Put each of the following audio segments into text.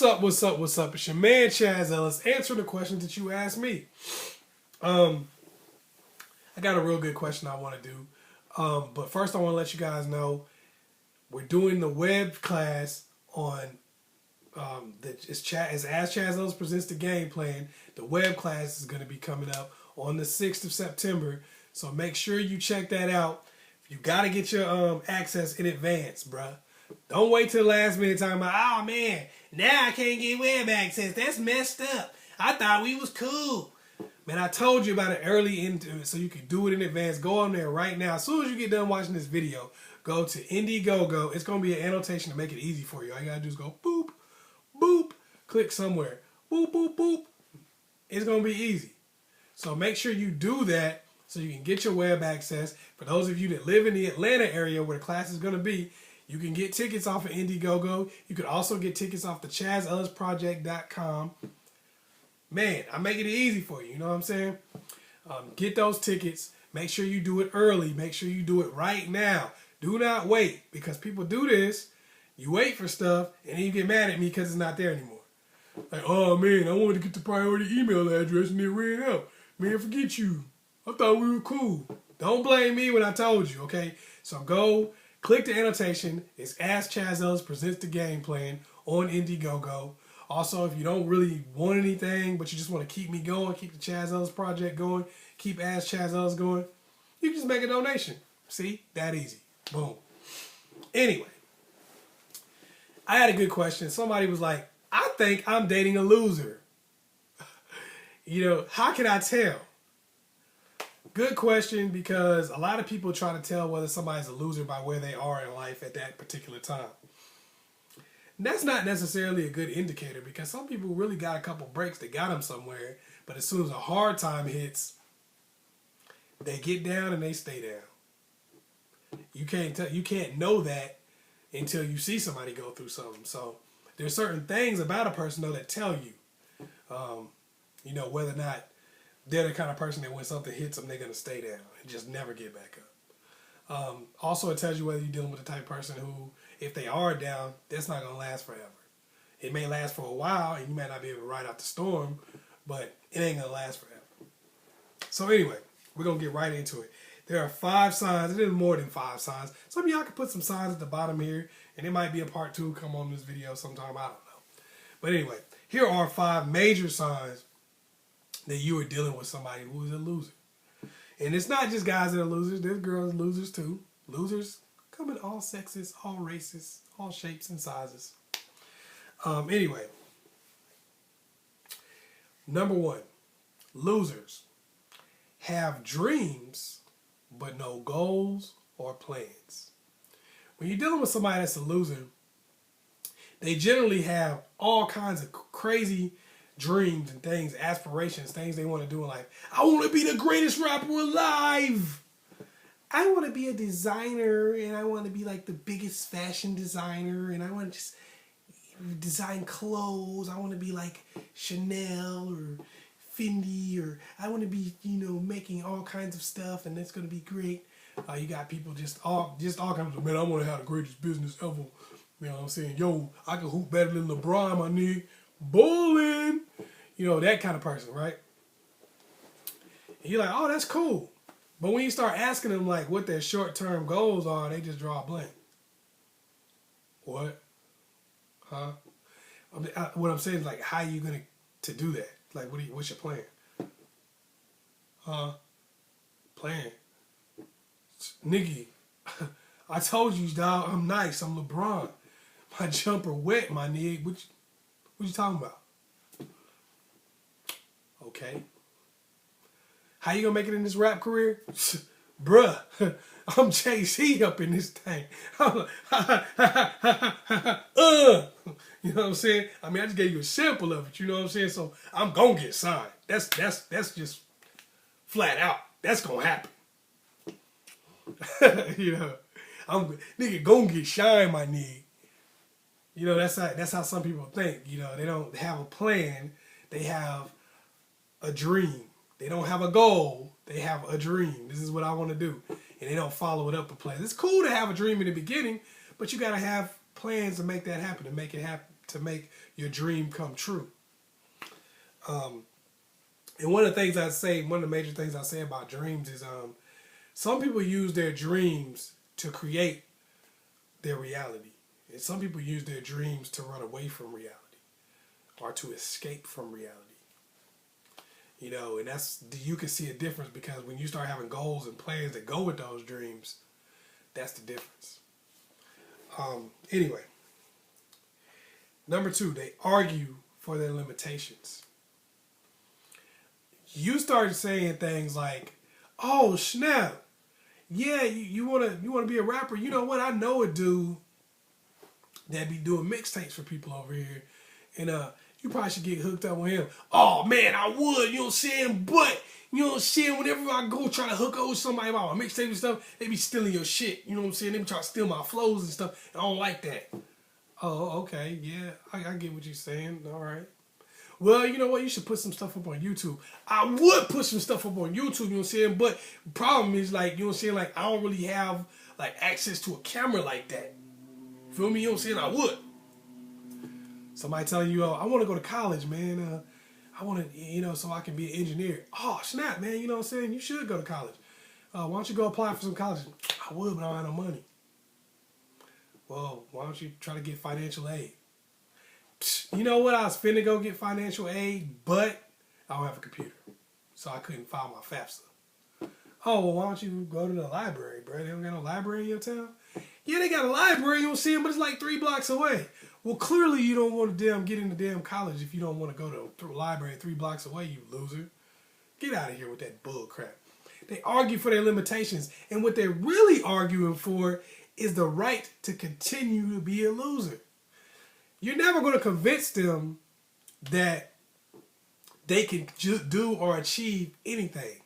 up? What's up? What's up? It's your man Chaz Ellis answering the questions that you asked me. I got a real good question I want to do. But first I want to let you guys know we're doing the web class on it's Ask Chazzellis Presents the Game Plan. The web class is going to be coming up on the 6th of September. So make sure you check that out. You got to get your access in advance, bruh. Don't wait till the last minute talking about, oh man, now I can't get web access. That's messed up. I thought we was cool. Man, I told you about it early into it so you can do it in advance. Go on there right now. As soon as you get done watching this video, go to Indiegogo. It's going to be an annotation to make it easy for you. All you got to do is go boop, boop, click somewhere. Boop, boop, boop. It's going to be easy. So make sure you do that so you can get your web access. For those of you that live in the Atlanta area where the class is going to be, you can get tickets off of Indiegogo. You can also get tickets off the askchazzellisproject.com. Man, I'm making it easy for you. You know what I'm saying? Get those tickets. Make sure you do it early. Make sure you do it right now. Do not wait, because people do this. You wait for stuff, and then you get mad at me because it's not there anymore. Like, oh, man, I wanted to get the priority email address, and it ran out. Man, forget you. I thought we were cool. Don't blame me when I told you, okay? So go click the annotation. It's Ask Chazzellis Presents the Game Plan on Indiegogo. Also, if you don't really want anything, but you just want to keep me going, keep the Chaz Ellis Project going, keep Ask Chaz Ellis going, you can just make a donation. See? That easy. Boom. Anyway, I had a good question. Somebody was like, I think I'm dating a loser. You know, how can I tell? Good question, because a lot of people try to tell whether somebody's a loser by where they are in life at that particular time. And that's not necessarily a good indicator, because some people really got a couple breaks that got them somewhere, but as soon as a hard time hits, they get down and they stay down. You can't know that until you see somebody go through something. So there's certain things about a person though that tell you, you know, whether or not they're the kind of person that when something hits them, they're gonna stay down and just never get back up. Also, it tells you whether you're dealing with the type of person who, if they are down, that's not going to last forever. It may last for a while, and you might not be able to ride out the storm, but it ain't going to last forever. So anyway, we're going to get right into it. There are 5 signs. There's more than 5 signs. Some of y'all can put some signs at the bottom here, and it might be a part 2 come on this video sometime. I don't know. But anyway, here are 5 major signs that you are dealing with somebody who is a loser. And it's not just guys that are losers. There's girls losers too. Losers come in all sexes, all races, all shapes and sizes. Anyway, number 1, losers have dreams but no goals or plans. When you're dealing with somebody that's a loser, they generally have all kinds of crazy dreams and things, aspirations, things they want to do in life. I want to be the greatest rapper alive. I want to be a designer, and I want to be like the biggest fashion designer, and I want to just design clothes. I want to be like Chanel or Fendi, or I want to be, you know, making all kinds of stuff, and it's going to be great. You got people just all kinds of, man, I want to have the greatest business ever. You know what I'm saying? Yo, I can hoop better than LeBron, my nigga. Bowling, you know, that kind of person, right? And you're like, oh, that's cool. But when you start asking them like what their short-term goals are, they just draw a blank. What? Huh? What I'm saying is, like, how are you going to do that? Like, what's your plan? Huh? Plan? Nigga, I told you, dog, I'm nice. I'm LeBron. My jumper wet, my nigga. What you talking about? Okay. How you gonna make it in this rap career? Bruh, I'm JC up in this thing. You know what I'm saying? I mean, I just gave you a sample of it, you know what I'm saying? So I'm gonna get signed. That's just flat out. That's gonna happen. You know, nigga gonna get shine, my nigga. You know, that's how some people think. You know, they don't have a plan. They have a dream. They don't have a goal. They have a dream. This is what I want to do. And they don't follow it up with plans. It's cool to have a dream in the beginning, but you got to have plans to make that happen, to make it happen, to make your dream come true. And one of the major things I say about dreams is some people use their dreams to create their reality. And some people use their dreams to run away from reality or to escape from reality. You know, and you can see a difference because when you start having goals and plans that go with those dreams, that's the difference. Anyway, number 2, they argue for their limitations. You started saying things like, "Oh snap, yeah, you wanna be a rapper? You know what? I know a dude that be doing mixtapes for people over here, and you probably should get hooked up with him." "Oh man, I would." You know what I'm saying? But you know what I'm saying? Whenever I go try to hook up with somebody about my mixtape and stuff, they be stealing your shit. You know what I'm saying? They be trying to steal my flows and stuff. And I don't like that. "Oh, okay, yeah, I get what you're saying. All right. Well, you know what? You should put some stuff up on YouTube." "I would put some stuff up on YouTube," you know what I'm saying? But the problem is, like, you know what I'm saying? Like, I don't really have, like, access to a camera like that. Feel me? You know what I'm saying? I would. Somebody telling you, "I want to go to college, man. I want to, you know, so I can be an engineer." "Oh, snap, man. You know what I'm saying? You should go to college. Why don't you go apply for some college?" "I would, but I don't have no money." "Well, why don't you try to get financial aid?" "You know what? I was finna go get financial aid, but I don't have a computer, so I couldn't file my FAFSA." "Oh, well, why don't you go to the library, bro? They don't got no library in your town?" "Yeah, they got a library, you don't see it, but it's like 3 blocks away." "Well, clearly you don't want to get into damn college if you don't want to go to a library 3 blocks away, you loser. Get out of here with that bull crap." They argue for their limitations, and what they're really arguing for is the right to continue to be a loser. You're never going to convince them that they can just do or achieve anything.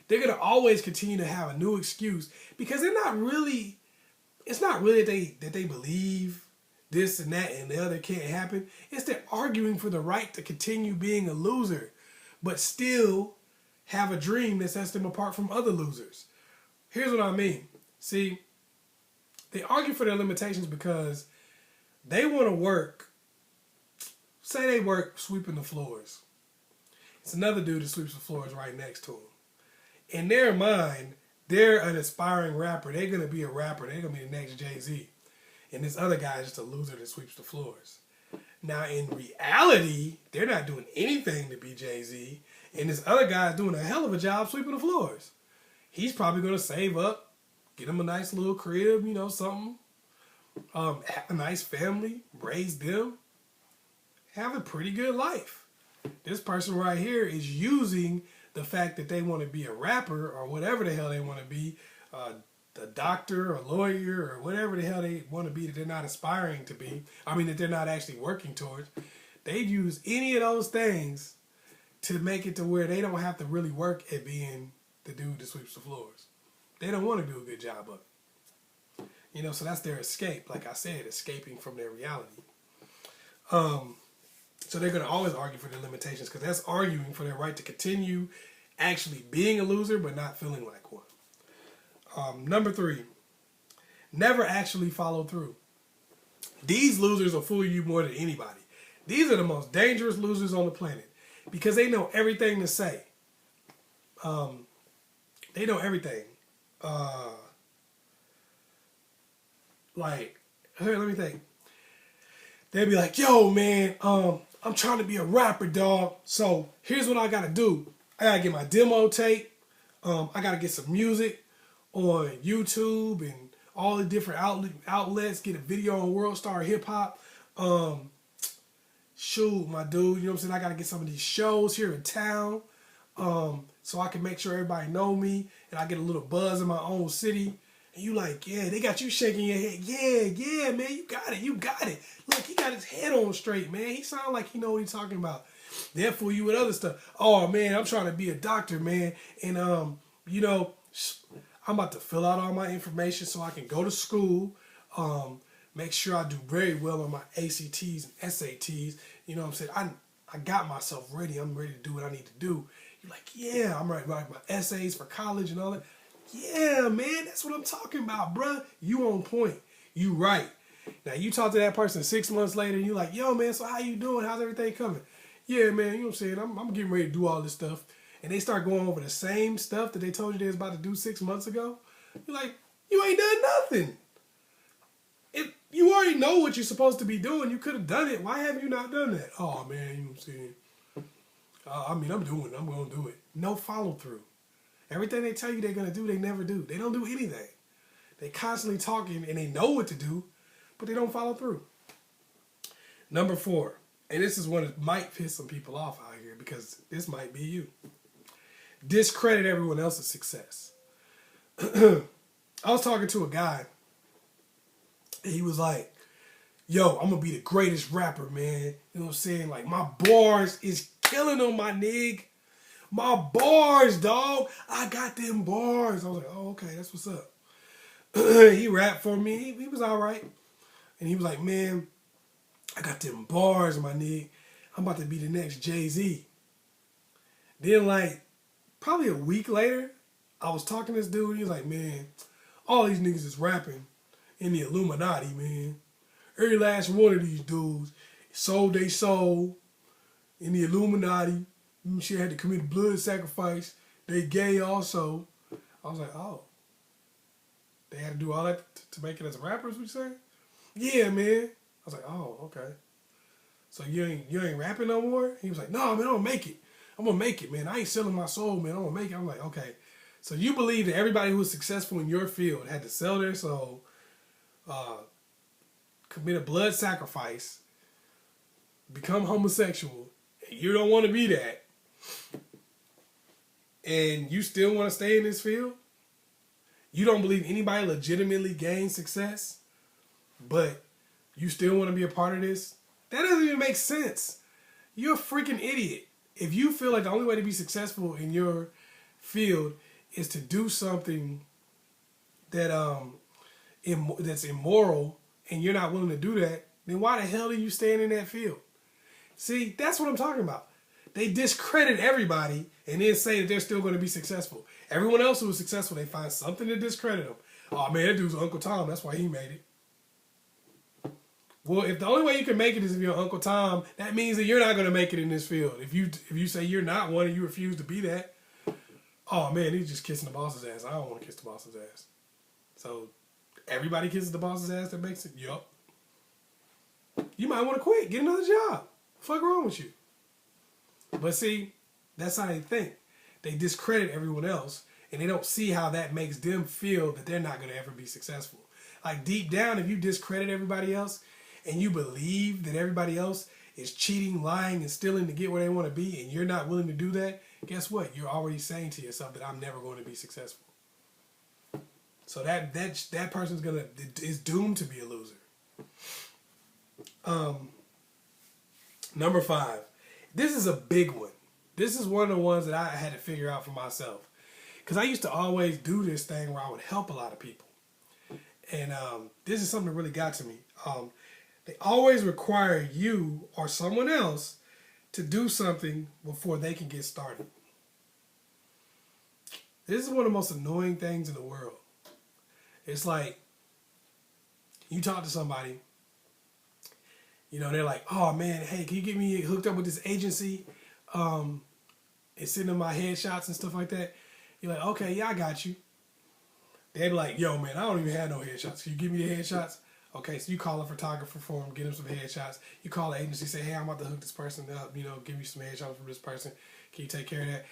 They're going to always continue to have a new excuse because it's not really that they believe this and that and the other can't happen. It's they're arguing for the right to continue being a loser, but still have a dream that sets them apart from other losers. Here's what I mean. See, they argue for their limitations because they want to work. Say they work sweeping the floors. It's another dude that sweeps the floors right next to them. In their mind, they're an aspiring rapper. They're going to be a rapper. They're going to be the next Jay-Z. And this other guy is just a loser that sweeps the floors. Now, in reality, they're not doing anything to be Jay-Z. And this other guy is doing a hell of a job sweeping the floors. He's probably going to save up, get him a nice little crib, you know, something. Have a nice family, raise them, have a pretty good life. This person right here is using the fact that they want to be a rapper or whatever the hell they want to be, a doctor, a lawyer, or whatever the hell they want to be that they're not aspiring to be. I mean, that they're not actually working towards. They use any of those things to make it to where they don't have to really work at being the dude that sweeps the floors. They don't want to do a good job of it. You know, so that's their escape. Like I said, escaping from their reality. So they're going to always argue for their limitations because that's arguing for their right to continue actually being a loser but not feeling like one. Number 3, never actually follow through. These losers will fool you more than anybody. These are the most dangerous losers on the planet because they know everything to say. They know everything. Like, here, let me think. They'd be like, "Yo, man, I'm trying to be a rapper, dog. So here's what I gotta do. I gotta get my demo tape. I gotta get some music on YouTube and all the different outlets. Get a video on World Star Hip Hop. Shoot, my dude, you know what I'm saying? I gotta get some of these shows here in town, so I can make sure everybody know me and I get a little buzz in my own city." And you like, yeah, they got you shaking your head. Yeah, man, you got it. Look, he got his head on straight, man. He sound like he know what he's talking about. They'll fool you with other stuff. "Oh, man, I'm trying to be a doctor, man. And, you know, I'm about to fill out all my information so I can go to school, make sure I do very well on my ACTs and SATs. You know what I'm saying? I got myself ready. I'm ready to do what I need to do." You're like, "Yeah, I'm writing my essays for college and all that." Yeah, man, that's what I'm talking about, bruh. You on point. You right. Now you talk to that person 6 months later, and you're like, yo, man, so how you doing? How's everything coming? Yeah, man, you know what I'm saying? I'm getting ready to do all this stuff. And they start going over the same stuff that they told you they was about to do 6 months ago. You're like, you ain't done nothing. If you already know what you're supposed to be doing, you could have done it. Why have you not done that? Oh, man, you know what I'm saying? I'm going to do it. No follow through. Everything they tell you they're going to do, they never do. They don't do anything. They constantly talking and they know what to do, but they don't follow through. Number 4, and this is one that might piss some people off out here because this might be you. Discredit everyone else's success. I was talking to a guy, and he was like, yo, I'm going to be the greatest rapper, man. You know what I'm saying? Like, my bars is killing them, my nig. My bars, dog. I got them bars. I was like, oh, okay, that's what's up. He rapped for me. He was all right. And he was like, man, I got them bars, my nigga. I'm about to be the next Jay-Z. Then, like, probably a week later, I was talking to this dude. He was like, man, all these niggas is rapping in the Illuminati, man. Every last one of these dudes sold they soul in the Illuminati. She had to commit a blood sacrifice. They gay also. I was like, oh. They had to do all that to make it as rappers, we say? Yeah, man. I was like, oh, okay. So you ain't rapping no more? He was like, no, man, I'm gonna make it. I'm gonna make it, man. I ain't selling my soul, man. I'm gonna make it. I'm like, okay. So you believe that everybody who was successful in your field had to sell their soul, commit a blood sacrifice, become homosexual, and you don't want to be that, and you still want to stay in this field? You don't believe anybody legitimately gained success, but you still want to be a part of this? That doesn't even make sense. You're a freaking idiot. If you feel like the only way to be successful in your field is to do something that that's immoral and you're not willing to do that, then why the hell are you staying in that field? See, that's what I'm talking about. They discredit everybody and then say that they're still going to be successful. Everyone else who was successful, they find something to discredit them. Oh, man, that dude's Uncle Tom. That's why he made it. Well, if the only way you can make it is if you're Uncle Tom, that means that you're not going to make it in this field. If you say you're not one and you refuse to be that, oh, man, he's just kissing the boss's ass. I don't want to kiss the boss's ass. So everybody kisses the boss's ass that makes it? Yup. You might want to quit. Get another job. Fuck wrong with you? But see, that's how they think. They discredit everyone else, and they don't see how that makes them feel that they're not going to ever be successful. Like, deep down, if you discredit everybody else, and you believe that everybody else is cheating, lying, and stealing to get where they want to be, and you're not willing to do that, guess what? You're already saying to yourself that I'm never going to be successful. So that person's is doomed to be a loser. Number 5. This is a big one. This is one of the ones that I had to figure out for myself. Because I used to always do this thing where I would help a lot of people. And this is something that really got to me. They always require you or someone else to do something before they can get started. This is one of the most annoying things in the world. It's like, you talk to somebody, you know, they're like, oh man, hey, can you get me hooked up with this agency? It's sending my headshots and stuff like that. You're like, okay, yeah, I got you. They're like, yo, man, I don't even have no headshots. Can you give me the headshots? Okay, so you call a photographer for him, get him some headshots. You call the agency, say, hey, I'm about to hook this person up. You know, give me some headshots from this person. Can you take care of that?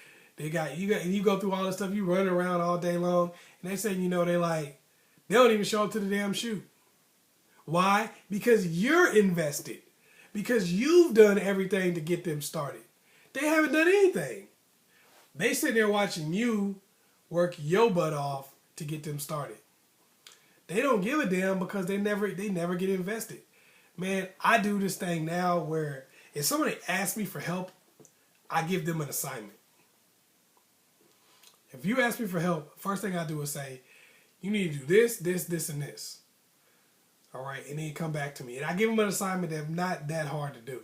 You go through all this stuff. You run around all day long, and they say, you know, they don't even show up to the damn shoot. Why? Because you're invested. Because you've done everything to get them started. They haven't done anything. They sit there watching you work your butt off to get them started. They don't give a damn because they never get invested. Man, I do this thing now where if somebody asks me for help, I give them an assignment. If you ask me for help, first thing I do is say, you need to do this, this, this, and this. All right, and then you come back to me. And I give them an assignment that's not that hard to do.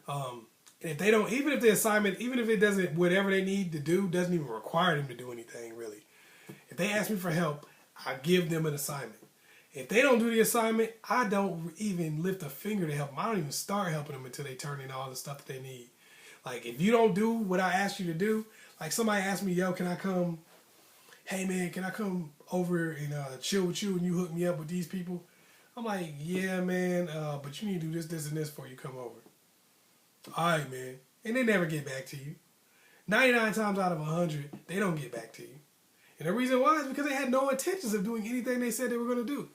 And if they don't, even if the assignment, even if it doesn't, whatever they need to do, doesn't even require them to do anything, really. If they ask me for help, I give them an assignment. If they don't do the assignment, I don't even lift a finger to help them. I don't even start helping them until they turn in all the stuff that they need. Like, if you don't do what I asked you to do, like somebody asked me, yo, can I come, hey man, can I come over and chill with you and you hook me up with these people? I'm like, yeah, man, but you need to do this, this, and this before you come over. All right, man. And they never get back to you. 99 times out of 100, they don't get back to you. And the reason why is because they had no intentions of doing anything they said they were going to do.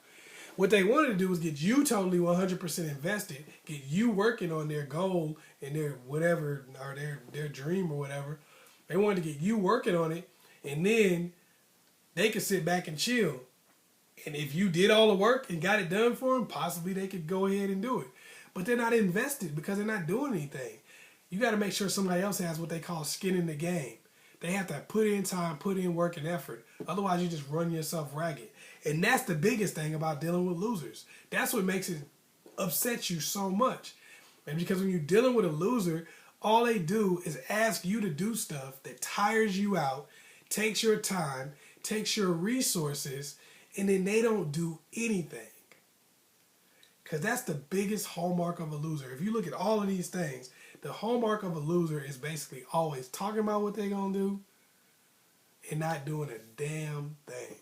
What they wanted to do was get you totally 100% invested, get you working on their goal and their whatever, or their dream or whatever. They wanted to get you working on it, and then they could sit back and chill. And if you did all the work and got it done for them, possibly they could go ahead and do it. But they're not invested because they're not doing anything. You got to make sure somebody else has what they call skin in the game. They have to put in time, put in work and effort. Otherwise, you just run yourself ragged. And that's the biggest thing about dealing with losers. That's what makes it upset you so much. And because when you're dealing with a loser, all they do is ask you to do stuff that tires you out, takes your time, takes your resources, and then they don't do anything. Because that's the biggest hallmark of a loser. If you look at all of these things, the hallmark of a loser is basically always talking about what they're going to do and not doing a damn thing.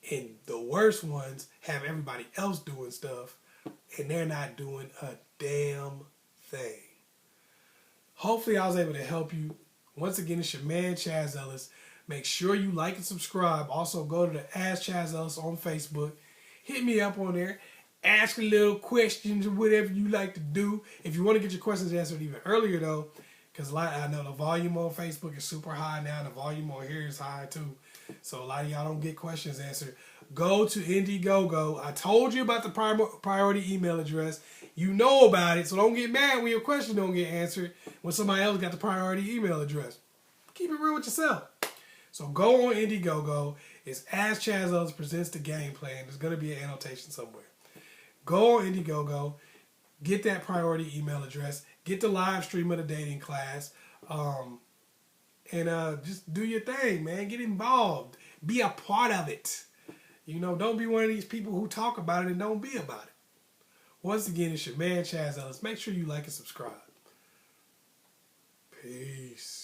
And the worst ones have everybody else doing stuff and they're not doing a damn thing. Hopefully I was able to help you. Once again, it's your man, Chaz Ellis. Make sure you like and subscribe. Also, go to the Ask Chazzellis on Facebook. Hit me up on there. Ask a little questions or whatever you like to do. If you want to get your questions answered even earlier, though, because I know the volume on Facebook is super high now. The volume on here is high, too. So a lot of y'all don't get questions answered. Go to Indiegogo. I told you about the priority email address. You know about it, so don't get mad when your question don't get answered when somebody else got the priority email address. Keep it real with yourself. So go on Indiegogo. It's Ask Chazzellis Presents the Game Plan. There's going to be an annotation somewhere. Go on Indiegogo. Get that priority email address. Get the live stream of the dating class. And just do your thing, man. Get involved. Be a part of it. You know, don't be one of these people who talk about it and don't be about it. Once again, it's your man, Chaz Ellis. Make sure you like and subscribe. Peace.